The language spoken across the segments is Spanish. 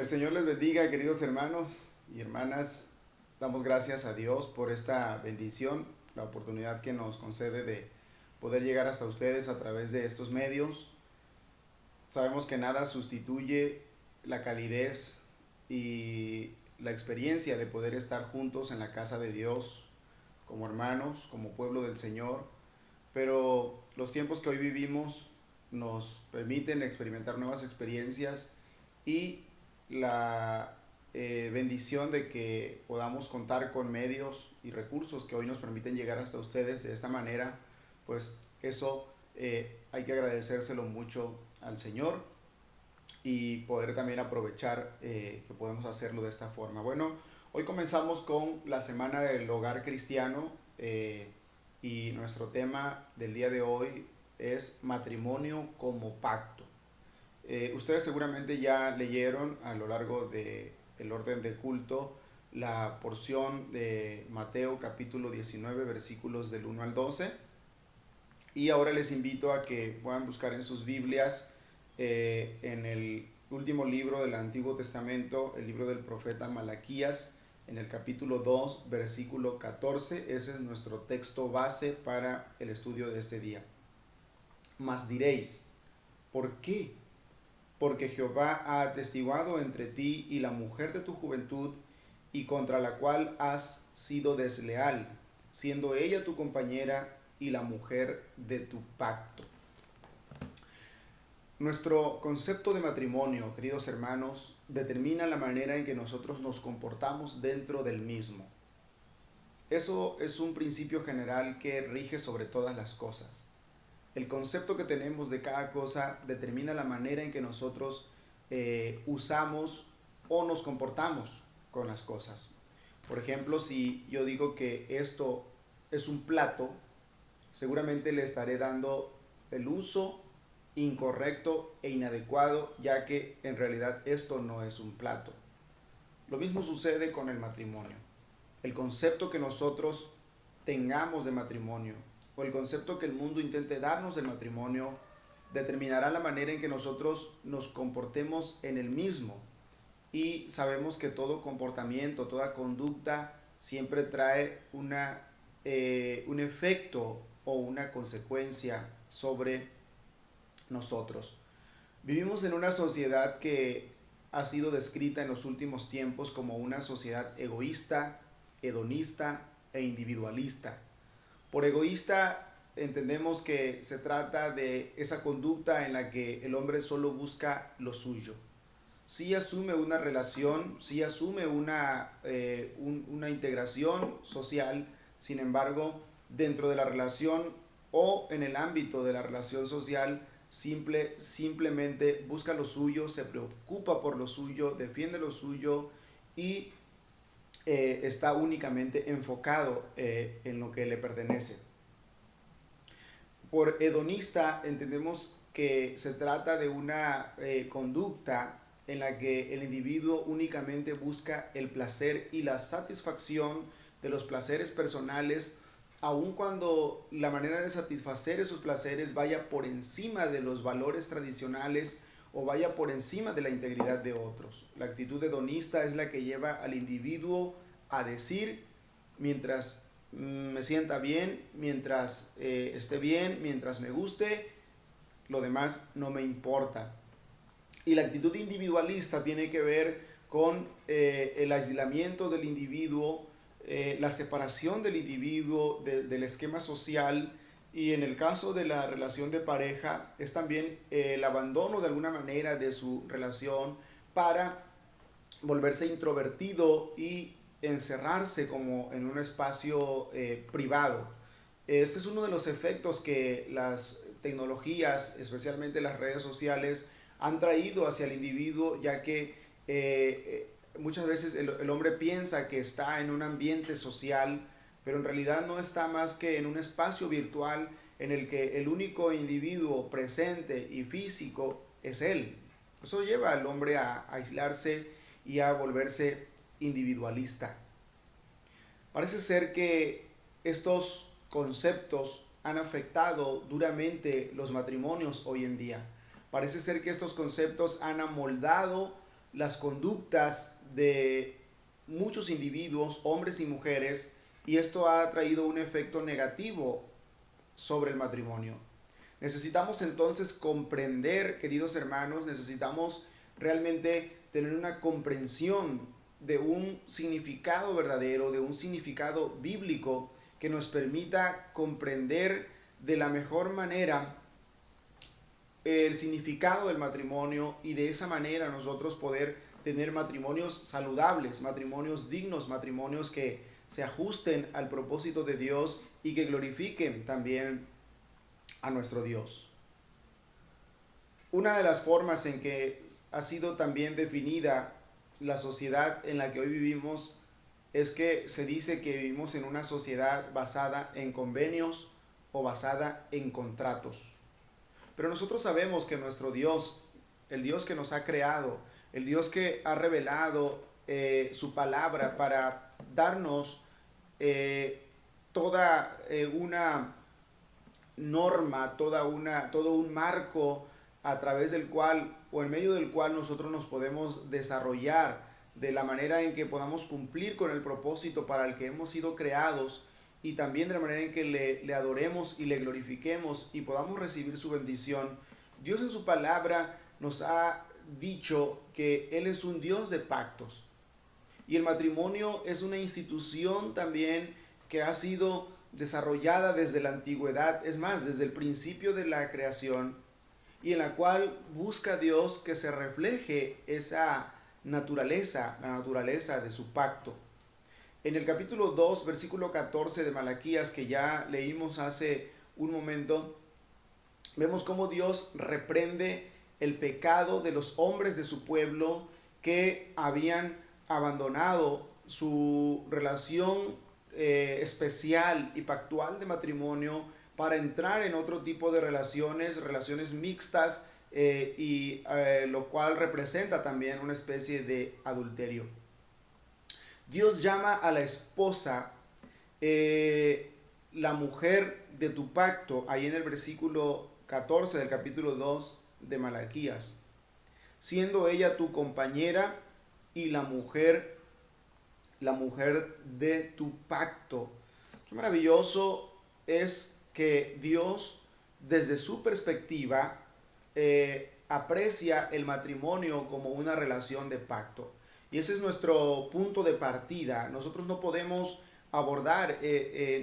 El Señor les bendiga, queridos hermanos y hermanas. Damos gracias a Dios por esta bendición, la oportunidad que nos concede de poder llegar hasta ustedes a través de estos medios. Sabemos que nada sustituye la calidez y la experiencia de poder estar juntos en la casa de Dios, como hermanos, como pueblo del Señor. Pero los tiempos que hoy vivimos nos permiten experimentar nuevas experiencias y la bendición de que podamos contar con medios y recursos que hoy nos permiten llegar hasta ustedes de esta manera, pues eso hay que agradecérselo mucho al Señor y poder también aprovechar que podemos hacerlo de esta forma. Bueno, hoy comenzamos con la Semana del Hogar Cristiano y nuestro tema del día de hoy es matrimonio como pacto. Ustedes seguramente ya leyeron a lo largo de el orden de culto la porción de Mateo capítulo 19 versículos del 1 al 12 y ahora les invito a que puedan buscar en sus Biblias en el último libro del Antiguo Testamento, el libro del profeta Malaquías, en el capítulo 2 versículo 14. Ese es nuestro texto base para el estudio de este día. Mas diréis, ¿por qué? Porque Jehová ha atestiguado entre ti y la mujer de tu juventud, y contra la cual has sido desleal, siendo ella tu compañera y la mujer de tu pacto. Nuestro concepto de matrimonio, queridos hermanos, determina la manera en que nosotros nos comportamos dentro del mismo. Eso es un principio general que rige sobre todas las cosas. El concepto que tenemos de cada cosa determina la manera en que nosotros usamos o nos comportamos con las cosas. Por ejemplo, si yo digo que esto es un plato, seguramente le estaré dando el uso incorrecto e inadecuado, ya que en realidad esto no es un plato. Lo mismo sucede con el matrimonio. El concepto que nosotros tengamos de matrimonio o el concepto que el mundo intente darnos del matrimonio determinará la manera en que nosotros nos comportemos en el mismo. Y sabemos que todo comportamiento, toda conducta siempre trae un efecto o una consecuencia sobre nosotros. Vivimos en una sociedad que ha sido descrita en los últimos tiempos como una sociedad egoísta, hedonista e individualista. Por egoísta entendemos que se trata de esa conducta en la que el hombre solo busca lo suyo. Sí asume una relación, sí asume una integración social, sin embargo, dentro de la relación o en el ámbito de la relación social, simplemente busca lo suyo, se preocupa por lo suyo, defiende lo suyo y está únicamente enfocado en lo que le pertenece. Por hedonista entendemos que se trata de una conducta en la que el individuo únicamente busca el placer y la satisfacción de los placeres personales, aun cuando la manera de satisfacer esos placeres vaya por encima de los valores tradicionales o vaya por encima de la integridad de otros. La actitud hedonista es la que lleva al individuo a decir, mientras me sienta bien, mientras esté bien, mientras me guste, lo demás no me importa. Y la actitud individualista tiene que ver con el aislamiento del individuo, la separación del individuo del esquema social, y en el caso de la relación de pareja es también el abandono de alguna manera de su relación para volverse introvertido y encerrarse como en un espacio privado. Este es uno de los efectos que las tecnologías, especialmente las redes sociales, han traído hacia el individuo, ya que muchas veces el hombre piensa que está en un ambiente social, pero en realidad no está más que en un espacio virtual en el que el único individuo presente y físico es él. Eso lleva al hombre a aislarse y a volverse individualista. Parece ser que estos conceptos han afectado duramente los matrimonios hoy en día. Parece ser que estos conceptos han amoldado las conductas de muchos individuos, hombres y mujeres, y esto ha traído un efecto negativo sobre el matrimonio. Necesitamos entonces comprender, queridos hermanos, necesitamos realmente tener una comprensión de un significado verdadero, de un significado bíblico que nos permita comprender de la mejor manera el significado del matrimonio y de esa manera nosotros poder tener matrimonios saludables, matrimonios dignos, matrimonios que se ajusten al propósito de Dios y que glorifiquen también a nuestro Dios. Una de las formas en que ha sido también definida la sociedad en la que hoy vivimos es que se dice que vivimos en una sociedad basada en convenios o basada en contratos. Pero nosotros sabemos que nuestro Dios, el Dios que nos ha creado, el Dios que ha revelado su palabra para darnos toda una norma, todo un marco a través del cual o en medio del cual nosotros nos podemos desarrollar de la manera en que podamos cumplir con el propósito para el que hemos sido creados y también de la manera en que le adoremos y le glorifiquemos y podamos recibir su bendición. Dios en su palabra nos ha dicho que Él es un Dios de pactos y el matrimonio es una institución también que ha sido desarrollada desde la antigüedad, es más, desde el principio de la creación, y en la cual busca Dios que se refleje esa naturaleza, la naturaleza de su pacto. En el capítulo 2, versículo 14 de Malaquías, que ya leímos hace un momento, vemos cómo Dios reprende el pecado de los hombres de su pueblo que habían abandonado su relación especial y pactual de matrimonio para entrar en otro tipo de relaciones mixtas, lo cual representa también una especie de adulterio. Dios llama a la esposa la mujer de tu pacto, ahí en el versículo 14 del capítulo 2 de Malaquías, siendo ella tu compañera y la mujer de tu pacto. Qué maravilloso es que Dios, desde su perspectiva, aprecia el matrimonio como una relación de pacto. Y ese es nuestro punto de partida. Nosotros no podemos abordar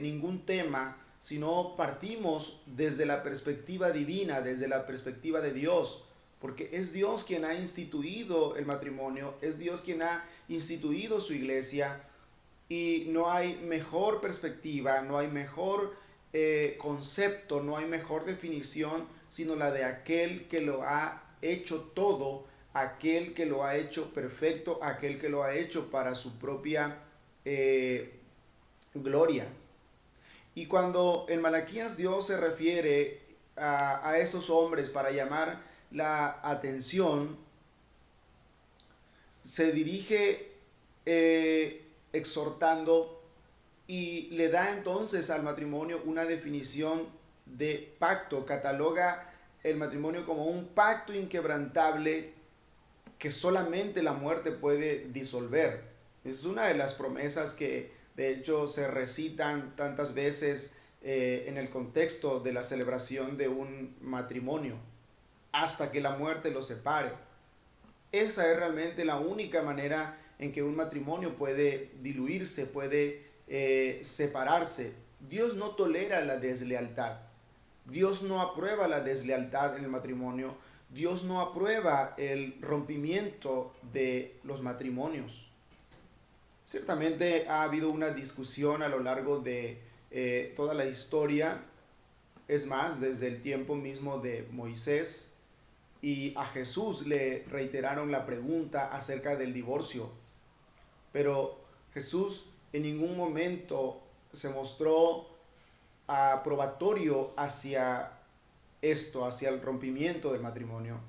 ningún tema si no partimos desde la perspectiva divina, desde la perspectiva de Dios. Porque es Dios quien ha instituido el matrimonio, es Dios quien ha instituido su iglesia y no hay mejor perspectiva, no hay mejor concepto, no hay mejor definición, sino la de aquel que lo ha hecho todo, aquel que lo ha hecho perfecto, aquel que lo ha hecho para su propia gloria. Y cuando en Malaquías Dios se refiere a estos hombres para llamar la atención, se dirige exhortando y le da entonces al matrimonio una definición de pacto, cataloga el matrimonio como un pacto inquebrantable que solamente la muerte puede disolver. Es una de las promesas que de hecho se recitan tantas veces en el contexto de la celebración de un matrimonio, hasta que la muerte los separe. Esa es realmente la única manera en que un matrimonio puede diluirse, puede separarse. Dios no tolera la deslealtad. Dios no aprueba la deslealtad en el matrimonio. Dios no aprueba el rompimiento de los matrimonios. Ciertamente ha habido una discusión a lo largo de toda la historia. Es más, desde el tiempo mismo de Moisés, y a Jesús le reiteraron la pregunta acerca del divorcio. Pero Jesús en ningún momento se mostró aprobatorio hacia esto, hacia el rompimiento del matrimonio.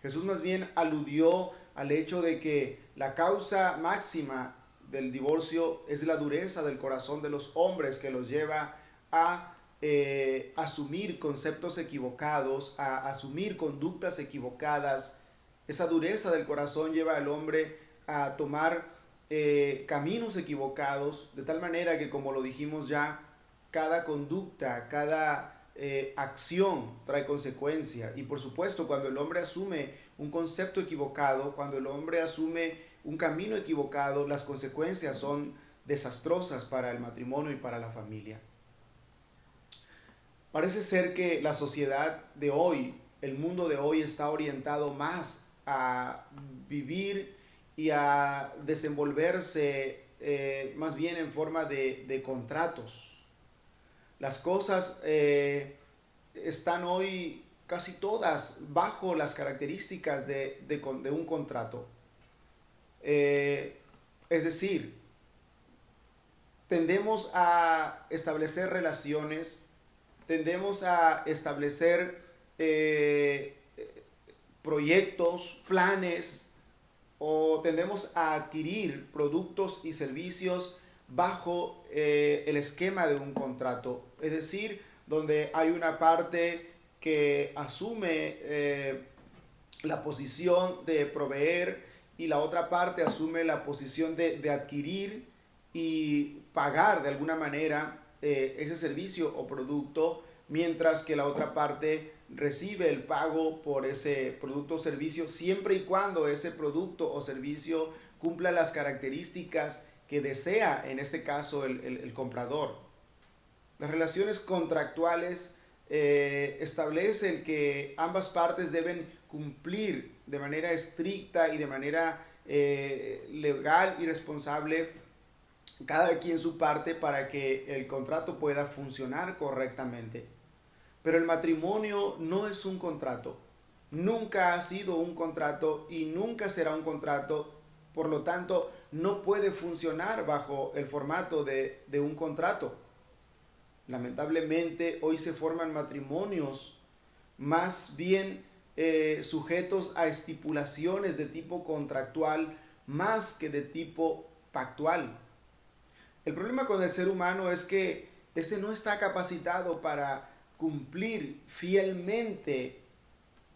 Jesús más bien aludió al hecho de que la causa máxima del divorcio es la dureza del corazón de los hombres que los lleva a asumir conceptos equivocados, a asumir conductas equivocadas. Esa dureza del corazón lleva al hombre a tomar caminos equivocados, de tal manera que, como lo dijimos ya, cada conducta, cada acción trae consecuencia. Y por supuesto, cuando el hombre asume un concepto equivocado, cuando el hombre asume un camino equivocado, las consecuencias son desastrosas para el matrimonio y para la familia. Parece ser que la sociedad de hoy, el mundo de hoy, está orientado más a vivir y a desenvolverse más bien en forma de contratos. Las cosas están hoy casi todas bajo las características de un contrato. Es decir, tendemos a establecer relaciones, tendemos a establecer proyectos, planes, o tendemos a adquirir productos y servicios bajo el esquema de un contrato. Es decir, donde hay una parte que asume la posición de proveer y la otra parte asume la posición de adquirir y pagar de alguna manera ese servicio o producto, mientras que la otra parte recibe el pago por ese producto o servicio, siempre y cuando ese producto o servicio cumpla las características que desea, en este caso, el comprador. Las relaciones contractuales establecen que ambas partes deben cumplir de manera estricta y de manera legal y responsable cada quien su parte para que el contrato pueda funcionar correctamente. Pero el matrimonio no es un contrato, nunca ha sido un contrato y nunca será un contrato, por lo tanto no puede funcionar bajo el formato de un contrato. Lamentablemente hoy se forman matrimonios más bien sujetos a estipulaciones de tipo contractual más que de tipo pactual. El problema con el ser humano es que este no está capacitado para cumplir fielmente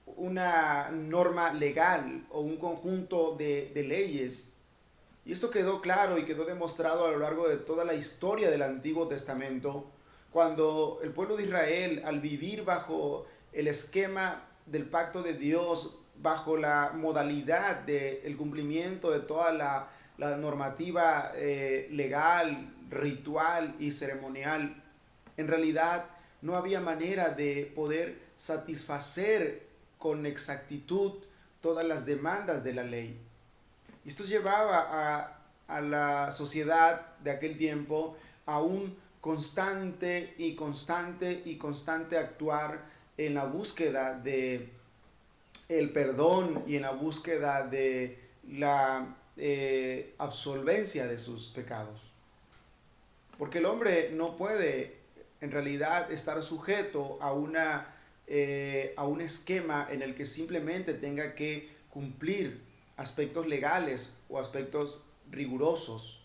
una norma legal o un conjunto de leyes. Y esto quedó claro y quedó demostrado a lo largo de toda la historia del Antiguo Testamento, cuando el pueblo de Israel, al vivir bajo el esquema del pacto de Dios, bajo la modalidad del cumplimiento de toda la normativa legal, ritual y ceremonial, en realidad no había manera de poder satisfacer con exactitud todas las demandas de la ley. Y esto llevaba a la sociedad de aquel tiempo a un constante y constante y constante actuar en la búsqueda de el perdón y en la búsqueda de la absolvencia de sus pecados. Porque el hombre no puede en realidad estar sujeto a un esquema en el que simplemente tenga que cumplir aspectos legales o aspectos rigurosos.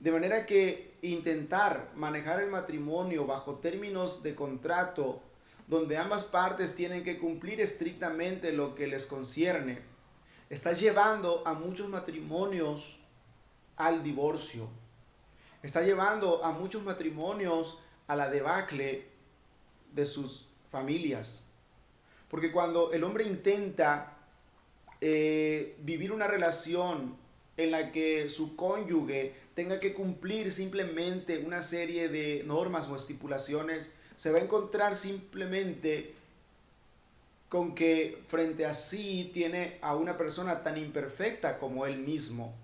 De manera que intentar manejar el matrimonio bajo términos de contrato, donde ambas partes tienen que cumplir estrictamente lo que les concierne, está llevando a muchos matrimonios al divorcio. Está llevando a muchos matrimonios a la debacle de sus familias. Porque cuando el hombre intenta vivir una relación en la que su cónyuge tenga que cumplir simplemente una serie de normas o estipulaciones, se va a encontrar simplemente con que frente a sí tiene a una persona tan imperfecta como él mismo.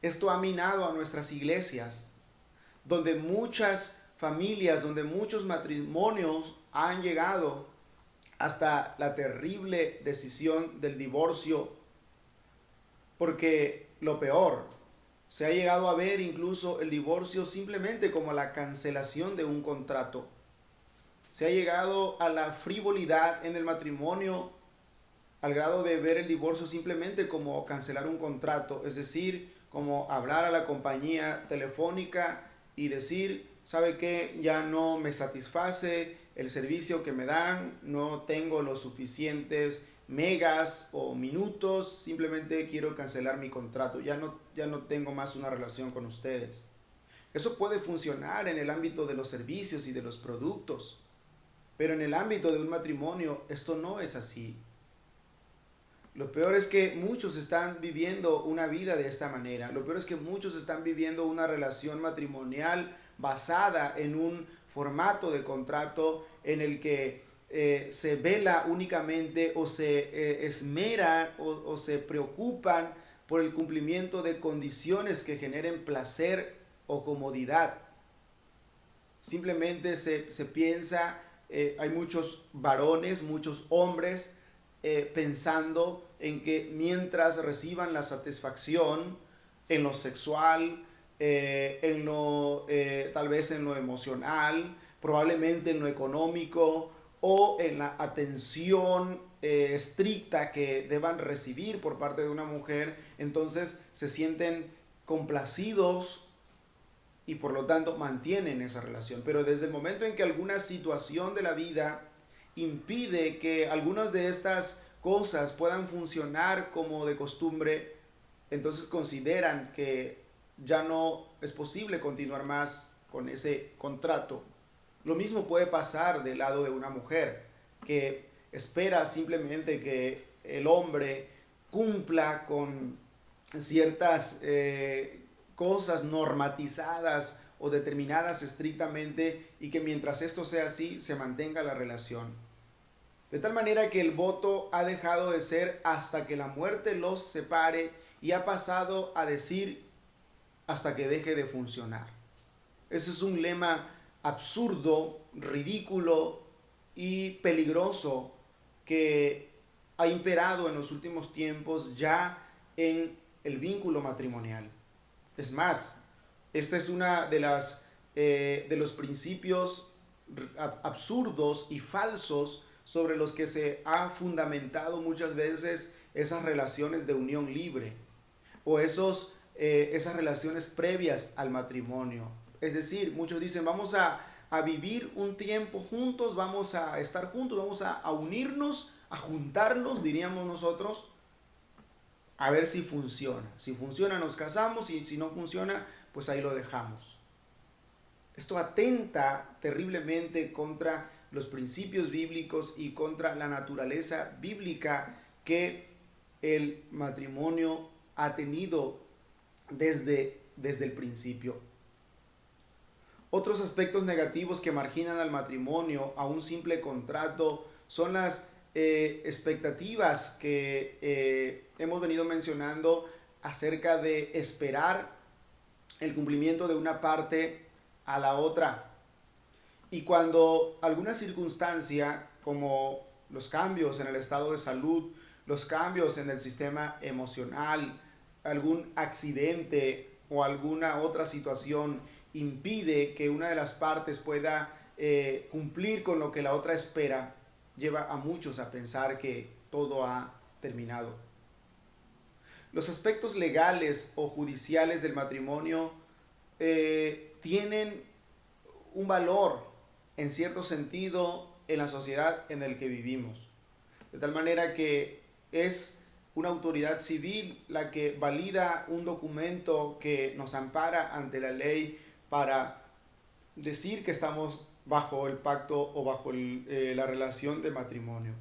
Esto ha minado a nuestras iglesias, donde muchas familias, donde muchos matrimonios han llegado hasta la terrible decisión del divorcio, porque lo peor, se ha llegado a ver incluso el divorcio simplemente como la cancelación de un contrato. Se ha llegado a la frivolidad en el matrimonio al grado de ver el divorcio simplemente como cancelar un contrato, es decir, como hablar a la compañía telefónica y decir, ¿sabe qué? Ya no me satisface el servicio que me dan, no tengo los suficientes megas o minutos, simplemente quiero cancelar mi contrato, ya no tengo más una relación con ustedes. Eso puede funcionar en el ámbito de los servicios y de los productos, pero en el ámbito de un matrimonio esto no es así. Lo peor es que muchos están viviendo una vida de esta manera. Lo peor es que muchos están viviendo una relación matrimonial basada en un formato de contrato en el que se vela únicamente o se esmeran o se preocupan por el cumplimiento de condiciones que generen placer o comodidad. Simplemente se piensa, hay muchos varones, muchos hombres pensando en que mientras reciban la satisfacción en lo sexual, tal vez en lo emocional, probablemente en lo económico o en la atención estricta que deban recibir por parte de una mujer, entonces se sienten complacidos y por lo tanto mantienen esa relación. Pero desde el momento en que alguna situación de la vida impide que algunas de estas cosas puedan funcionar como de costumbre, entonces consideran que ya no es posible continuar más con ese contrato. Lo mismo puede pasar del lado de una mujer que espera simplemente que el hombre cumpla con ciertas cosas normatizadas o determinadas estrictamente y que mientras esto sea así se mantenga la relación. De tal manera que el voto ha dejado de ser hasta que la muerte los separe y ha pasado a decir hasta que deje de funcionar. Ese es un lema absurdo, ridículo y peligroso que ha imperado en los últimos tiempos ya en el vínculo matrimonial. Es más, esta es una de los principios absurdos y falsos sobre los que se ha fundamentado muchas veces esas relaciones de unión libre o esas relaciones previas al matrimonio. Es decir, muchos dicen, vamos a vivir un tiempo juntos, vamos a estar juntos, vamos a unirnos, a juntarnos, diríamos nosotros, a ver si funciona. Si funciona, nos casamos, y si no funciona, pues ahí lo dejamos. Esto atenta terriblemente contra los principios bíblicos y contra la naturaleza bíblica que el matrimonio ha tenido desde el principio. Otros aspectos negativos que marginan al matrimonio a un simple contrato son las expectativas que hemos venido mencionando acerca de esperar el cumplimiento de una parte a la otra. Y cuando alguna circunstancia, como los cambios en el estado de salud, los cambios en el sistema emocional, algún accidente o alguna otra situación impide que una de las partes pueda cumplir con lo que la otra espera, lleva a muchos a pensar que todo ha terminado. Los aspectos legales o judiciales del matrimonio tienen un valor en cierto sentido en la sociedad en la que vivimos. De tal manera que es una autoridad civil la que valida un documento que nos ampara ante la ley para decir que estamos bajo el pacto o bajo la relación de matrimonio.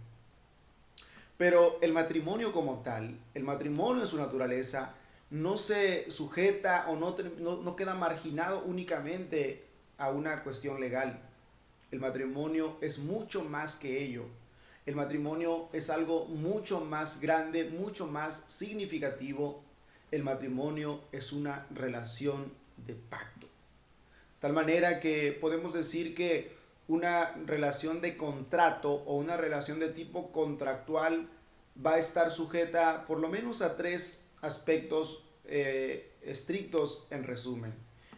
Pero el matrimonio como tal, el matrimonio en su naturaleza, no se sujeta o no queda marginado únicamente a una cuestión legal. El matrimonio es mucho más que ello. El matrimonio es algo mucho más grande, mucho más significativo. El matrimonio es una relación de pacto. Tal manera que podemos decir que una relación de contrato o una relación de tipo contractual va a estar sujeta por lo menos a tres aspectos estrictos en resumen.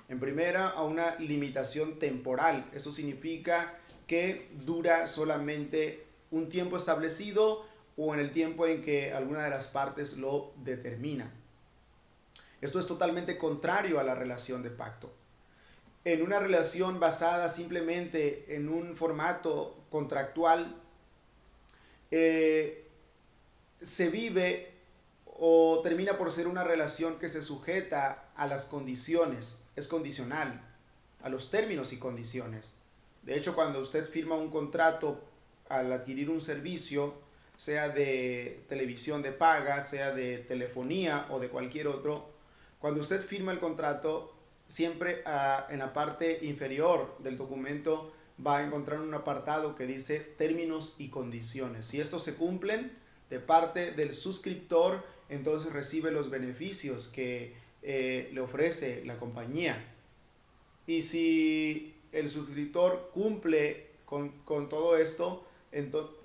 En primera, a una limitación temporal. Eso significa que dura solamente un tiempo establecido o en el tiempo en que alguna de las partes lo determina. Esto es totalmente contrario a la relación de pacto. En una relación basada simplemente en un formato contractual, se vive o termina por ser una relación que se sujeta a las condiciones, es condicional, a los términos y condiciones. De hecho, cuando usted firma un contrato al adquirir un servicio, sea de televisión de paga, sea de telefonía o de cualquier otro, cuando usted firma el contrato, siempre en la parte inferior del documento va a encontrar un apartado que dice términos y condiciones. Si estos se cumplen de parte del suscriptor, entonces recibe los beneficios que le ofrece la compañía. Y si el suscriptor cumple con todo esto,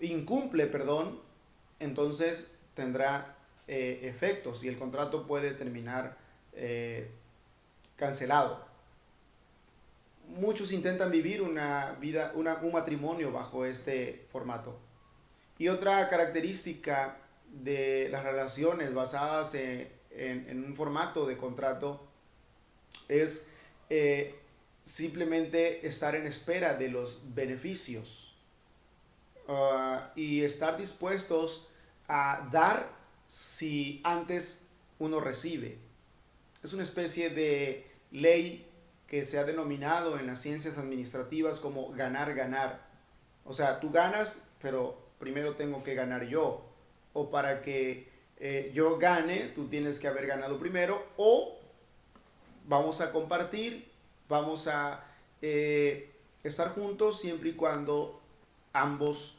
incumple, perdón, entonces tendrá efectos y el contrato puede terminar cancelado. Muchos intentan vivir un matrimonio bajo este formato. Y otra característica de las relaciones basadas en un formato de contrato es simplemente estar en espera de los beneficios y estar dispuestos a dar si antes uno recibe. Es una especie de ley que se ha denominado en las ciencias administrativas como ganar-ganar. O sea, tú ganas, pero primero tengo que ganar yo. O para que yo gane, tú tienes que haber ganado primero. O vamos a compartir, vamos a estar juntos siempre y cuando ambos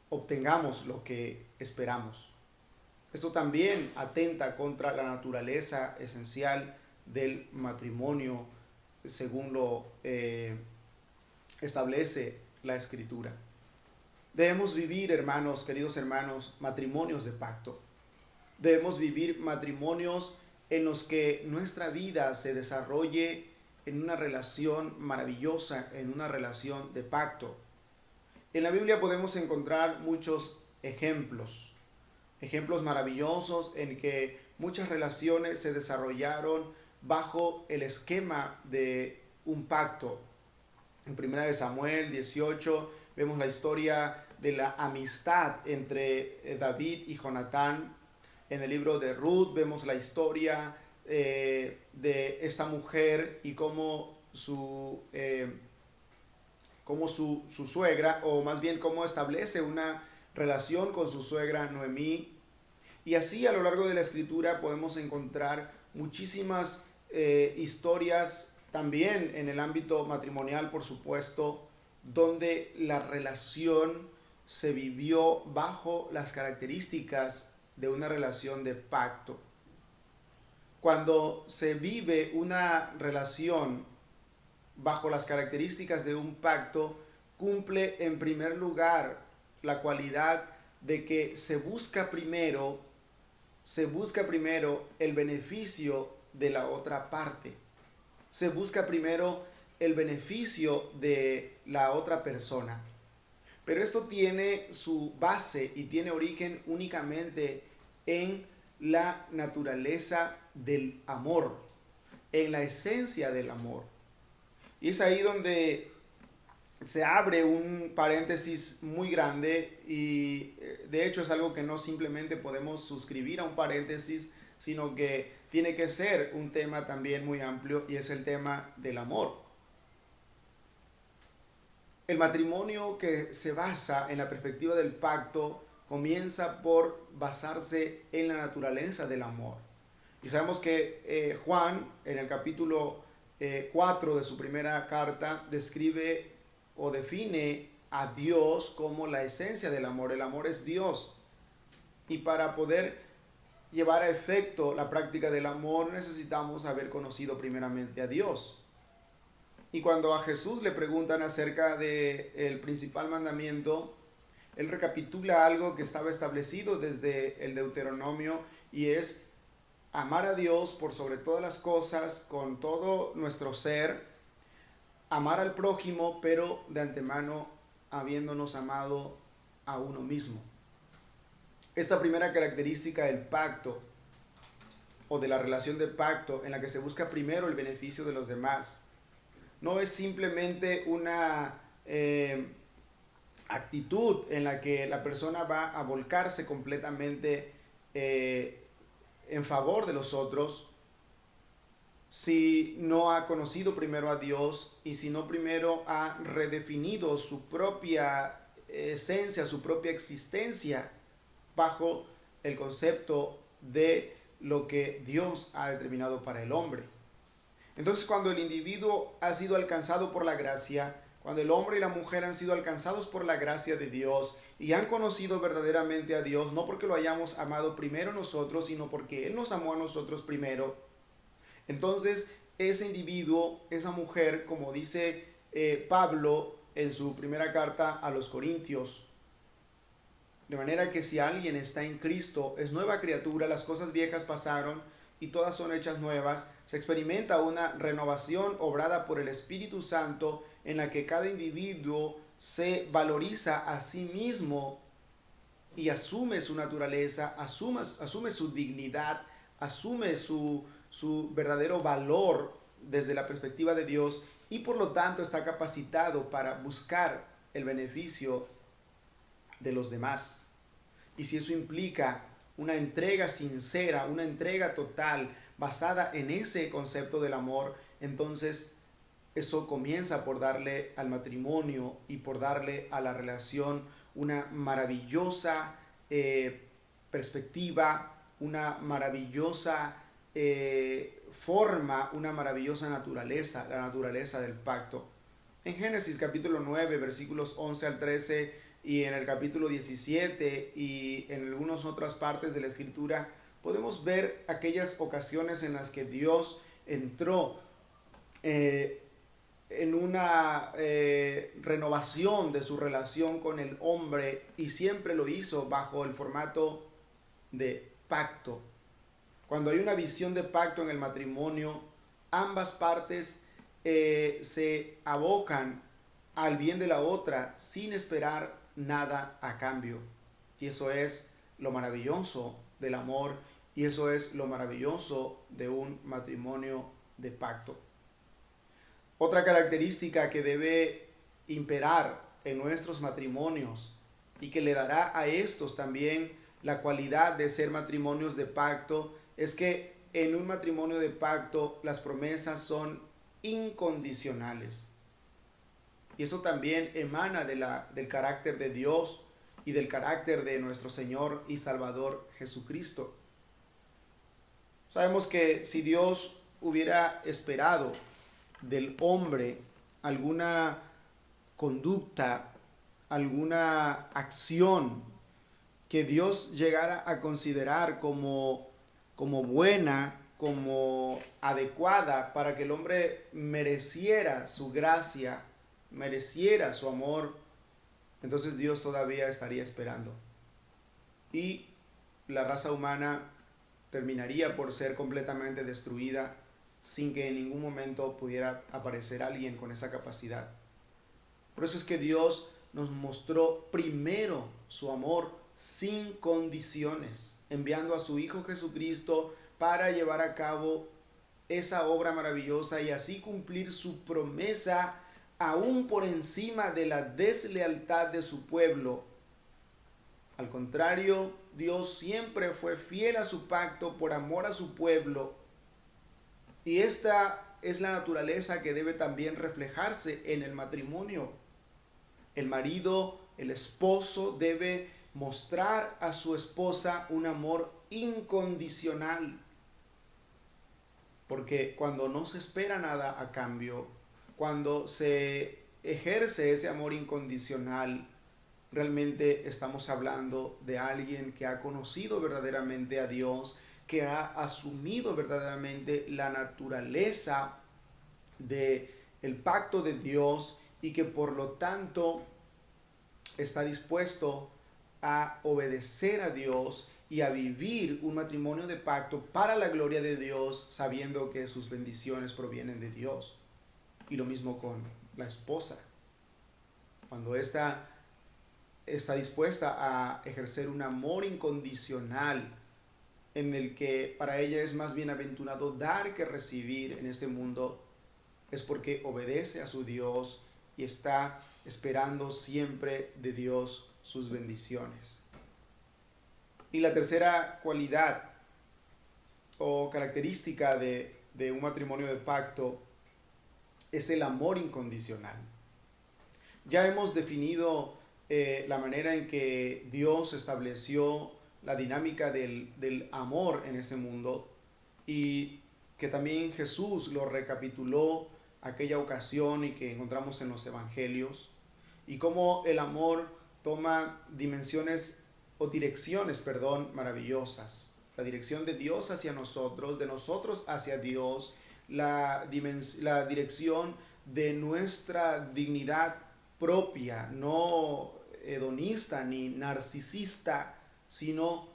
obtengamos lo que esperamos. Esto también atenta contra la naturaleza esencial del matrimonio según lo establece la Escritura. Debemos vivir, hermanos, queridos hermanos, matrimonios de pacto. Debemos vivir matrimonios en los que nuestra vida se desarrolle en una relación maravillosa, en una relación de pacto. En la Biblia podemos encontrar muchos ejemplos maravillosos en que muchas relaciones se desarrollaron bajo el esquema de un pacto. En 1 Samuel 18 vemos la historia de la amistad entre David y Jonatán. En el libro de Ruth vemos la historia de esta mujer y cómo su suegra, o más bien cómo establece una relación con su suegra Noemí. Y así a lo largo de la escritura podemos encontrar muchísimas historias también en el ámbito matrimonial, por supuesto, donde la relación se vivió bajo las características de una relación de pacto. Cuando se vive una relación bajo las características de un pacto, cumple en primer lugar la cualidad de que se busca primero el beneficio de la otra parte. Se busca primero el beneficio de la otra persona. Pero esto tiene su base y tiene origen únicamente en la naturaleza del amor, en la esencia del amor. Y es ahí donde se abre un paréntesis muy grande y de hecho es algo que no simplemente podemos suscribir a un paréntesis, sino que tiene que ser un tema también muy amplio y es el tema del amor. El matrimonio que se basa en la perspectiva del pacto comienza por basarse en la naturaleza del amor. Y sabemos que Juan en el capítulo 4 de su primera carta describe o define a Dios como la esencia del amor. El amor es Dios. Y para poder llevar a efecto la práctica del amor necesitamos haber conocido primeramente a Dios. Y cuando a Jesús le preguntan acerca del principal mandamiento, él recapitula algo que estaba establecido desde el Deuteronomio y es amar a Dios por sobre todas las cosas, con todo nuestro ser, amar al prójimo, pero de antemano habiéndonos amado a uno mismo. Esta primera característica del pacto o de la relación de pacto en la que se busca primero el beneficio de los demás, no es simplemente una actitud en la que la persona va a volcarse completamente en favor de los otros, si no ha conocido primero a Dios y si no primero ha redefinido su propia esencia, su propia existencia bajo el concepto de lo que Dios ha determinado para el hombre. Entonces, cuando el individuo ha sido alcanzado por la gracia, cuando el hombre y la mujer han sido alcanzados por la gracia de Dios y han conocido verdaderamente a Dios, no porque lo hayamos amado primero nosotros, sino porque Él nos amó a nosotros primero, entonces ese individuo, esa mujer, como dice Pablo en su primera carta a los Corintios, de manera que si alguien está en Cristo, es nueva criatura, las cosas viejas pasaron y todas son hechas nuevas. Se experimenta una renovación obrada por el Espíritu Santo en la que cada individuo se valoriza a sí mismo y asume su naturaleza, asume su dignidad, asume su verdadero valor desde la perspectiva de Dios y por lo tanto está capacitado para buscar el beneficio de los demás. Y si eso implica una entrega sincera, una entrega total basada en ese concepto del amor, entonces eso comienza por darle al matrimonio y por darle a la relación una maravillosa perspectiva, una maravillosa forma, una maravillosa naturaleza, la naturaleza del pacto. En Génesis capítulo 9, versículos 11 al 13 y en el capítulo 17 y en algunas otras partes de la escritura, podemos ver aquellas ocasiones en las que Dios entró en una renovación de su relación con el hombre y siempre lo hizo bajo el formato de pacto. Cuando hay una visión de pacto en el matrimonio, ambas partes se abocan al bien de la otra sin esperar nada a cambio. Y eso es lo maravilloso del amor y eso es lo maravilloso de un matrimonio de pacto. Otra característica que debe imperar en nuestros matrimonios y que le dará a estos también la cualidad de ser matrimonios de pacto es que en un matrimonio de pacto las promesas son incondicionales. Y eso también emana del carácter de Dios y del carácter de nuestro Señor y Salvador Jesucristo. Sabemos que si Dios hubiera esperado del hombre alguna conducta, alguna acción que Dios llegara a considerar como buena, como adecuada para que el hombre mereciera su gracia, mereciera su amor, entonces Dios todavía estaría esperando. Y la raza humana terminaría por ser completamente destruida sin que en ningún momento pudiera aparecer alguien con esa capacidad. Por eso es que Dios nos mostró primero su amor sin condiciones, enviando a su Hijo Jesucristo para llevar a cabo esa obra maravillosa y así cumplir su promesa aún por encima de la deslealtad de su pueblo. Al contrario, Dios siempre fue fiel a su pacto por amor a su pueblo. Y esta es la naturaleza que debe también reflejarse en el matrimonio. El marido, el esposo debe mostrar a su esposa un amor incondicional. Porque cuando no se espera nada a cambio, cuando se ejerce ese amor incondicional, realmente estamos hablando de alguien que ha conocido verdaderamente a Dios, que ha asumido verdaderamente la naturaleza del pacto de Dios y que por lo tanto está dispuesto a obedecer a Dios y a vivir un matrimonio de pacto para la gloria de Dios, sabiendo que sus bendiciones provienen de Dios. Y lo mismo con la esposa. Cuando ésta está dispuesta a ejercer un amor incondicional en el que para ella es más bienaventurado dar que recibir en este mundo, es porque obedece a su Dios y está esperando siempre de Dios sus bendiciones. Y la tercera cualidad o característica de un matrimonio de pacto es el amor incondicional. Ya hemos definido la manera en que Dios estableció la dinámica del amor en este mundo, y que también Jesús lo recapituló aquella ocasión y que encontramos en los evangelios, y cómo el amor toma dimensiones o direcciones, maravillosas. La dirección de Dios hacia nosotros, de nosotros hacia Dios, la dirección de nuestra dignidad propia, no hedonista ni narcisista, sino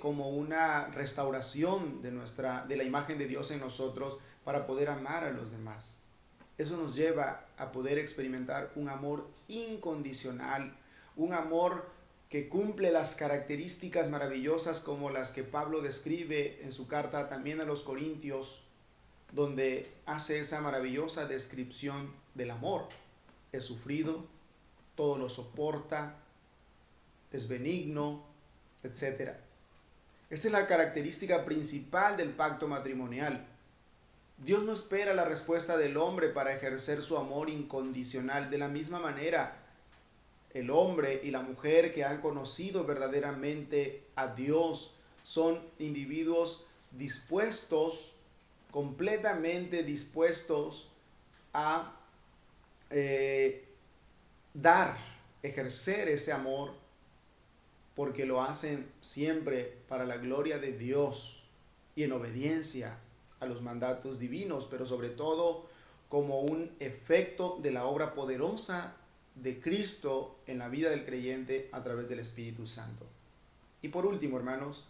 como una restauración de la imagen de Dios en nosotros para poder amar a los demás. Eso nos lleva a poder experimentar un amor incondicional, un amor que cumple las características maravillosas como las que Pablo describe en su carta también a los Corintios, donde hace esa maravillosa descripción del amor. Es sufrido, todo lo soporta, es benigno, etc. Esta es la característica principal del pacto matrimonial. Dios no espera la respuesta del hombre para ejercer su amor incondicional. De la misma manera, el hombre y la mujer que han conocido verdaderamente a Dios son individuos dispuestos, completamente dispuestos a ejercer ese amor, porque lo hacen siempre para la gloria de Dios y en obediencia a los mandatos divinos, pero sobre todo como un efecto de la obra poderosa de Cristo en la vida del creyente a través del Espíritu Santo. Y por último, hermanos,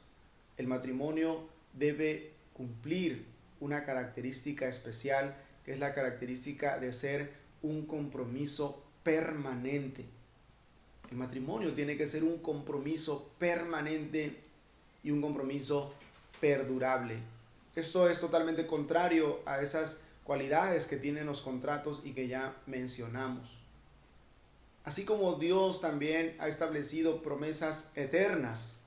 el matrimonio debe cumplir una característica especial, que es la característica de ser un compromiso permanente. El matrimonio tiene que ser un compromiso permanente y un compromiso perdurable. Esto es totalmente contrario a esas cualidades que tienen los contratos y que ya mencionamos. Así como Dios también ha establecido promesas eternas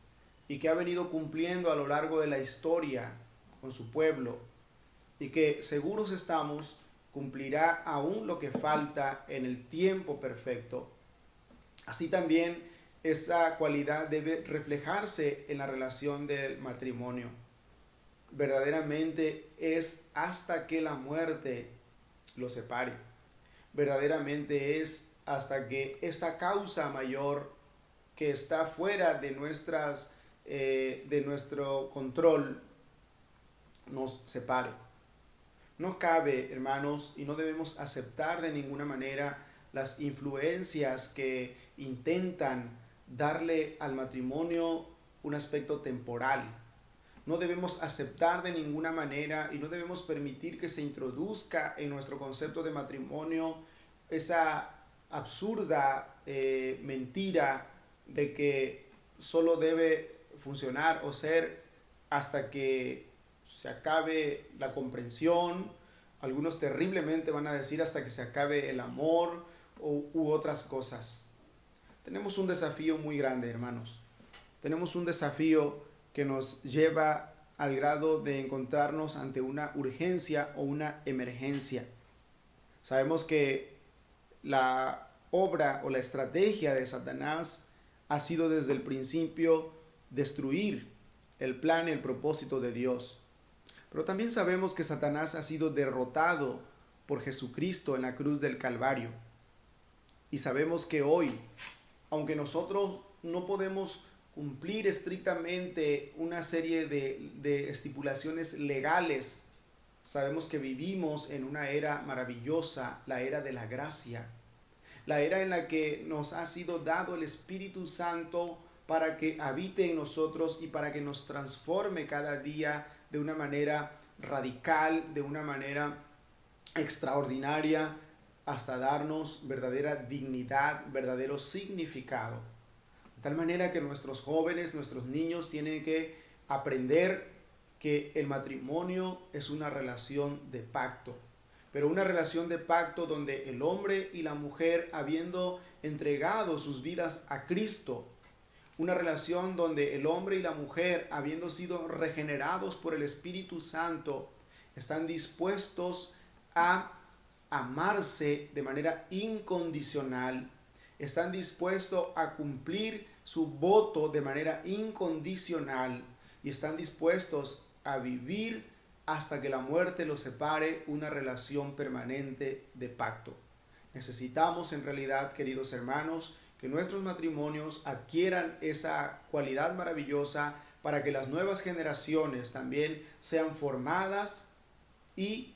y que ha venido cumpliendo a lo largo de la historia con su pueblo, y que seguros estamos cumplirá aún lo que falta en el tiempo perfecto, así también esa cualidad debe reflejarse en la relación del matrimonio. Verdaderamente es hasta que la muerte lo separe. Verdaderamente es hasta que esta causa mayor que está fuera de nuestro control nos separe. No cabe, hermanos, y no debemos aceptar de ninguna manera las influencias que intentan darle al matrimonio un aspecto temporal. No debemos aceptar de ninguna manera y no debemos permitir que se introduzca en nuestro concepto de matrimonio esa absurda mentira de que solo debe funcionar o ser hasta que se acabe la comprensión. Algunos terriblemente van a decir hasta que se acabe el amor u otras cosas. Tenemos un desafío muy grande, hermanos. Tenemos un desafío que nos lleva al grado de encontrarnos ante una urgencia o una emergencia. Sabemos que la obra o la estrategia de Satanás ha sido desde el principio destruir el plan y el propósito de Dios. Pero también sabemos que Satanás ha sido derrotado por Jesucristo en la cruz del Calvario. Y sabemos que hoy, aunque nosotros no podemos cumplir estrictamente una serie de estipulaciones legales, sabemos que vivimos en una era maravillosa, la era de la gracia, la era en la que nos ha sido dado el Espíritu Santo para que habite en nosotros y para que nos transforme cada día de una manera radical, de una manera extraordinaria, hasta darnos verdadera dignidad, verdadero significado. De tal manera que nuestros jóvenes, nuestros niños tienen que aprender que el matrimonio es una relación de pacto, pero una relación de pacto donde el hombre y la mujer, habiendo entregado sus vidas a Cristo, una relación donde el hombre y la mujer, habiendo sido regenerados por el Espíritu Santo, están dispuestos a amarse de manera incondicional, están dispuestos a cumplir su voto de manera incondicional y están dispuestos a vivir hasta que la muerte los separe, una relación permanente de pacto. Necesitamos en realidad, queridos hermanos, que nuestros matrimonios adquieran esa cualidad maravillosa para que las nuevas generaciones también sean formadas y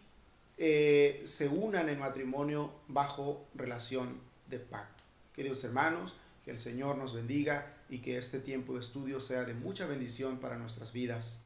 se unan en matrimonio bajo relación de pacto. Queridos hermanos, que el Señor nos bendiga y que este tiempo de estudio sea de mucha bendición para nuestras vidas.